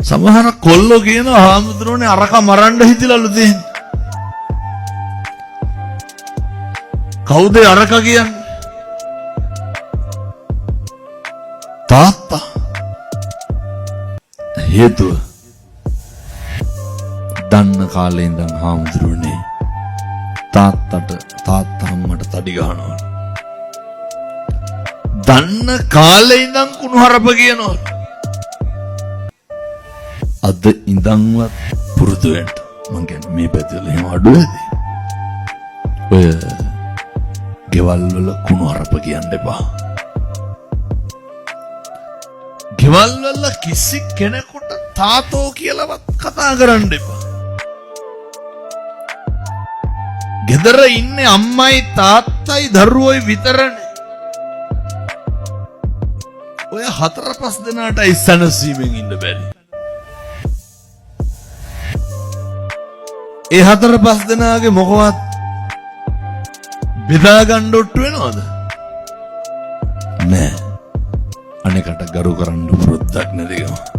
සමහර කොල්ලෝ කියන හාමුදුරුවනේ අරක මරන්න හිතිලාලු තියෙන්නේ. කවුද අරක කියන්නේ? තාත්තා. හේතුව දන්න කාලේ ඉඳන් හාමුදුරුවනේ තාත්තා අම්මට තඩි ගහනවා. දන්න කාලේ ඉඳන් කුණුහරුප කියනවා. අද ඉඳන්වත් පුරුදු වෙන්න. මං කියන්නේ මේ පැතිවල එහෙම අඩු වෙදී. ඔය ගෙවල් වල කුණුහරුප කියන්න එපා. ගෙවල් වල කිසි කෙනෙකුට තාතෝ කියලාවත් කතා කරන්න එපා. ගෙදර ඉන්නේ අම්මයි තාත්තයි දරුවෝයි විතරනේ. ඔය 4-5 දෙනාට ඉස්සනසීමෙන් ඉන්න බැරි. ඒ 4-5 දෙනාගේ මොකවත් බෙදා ගන්න ඔට්ටු වෙනවද? නෑ. අනේකට ගරු කරන්න පුරුද්දක් නැතිකම.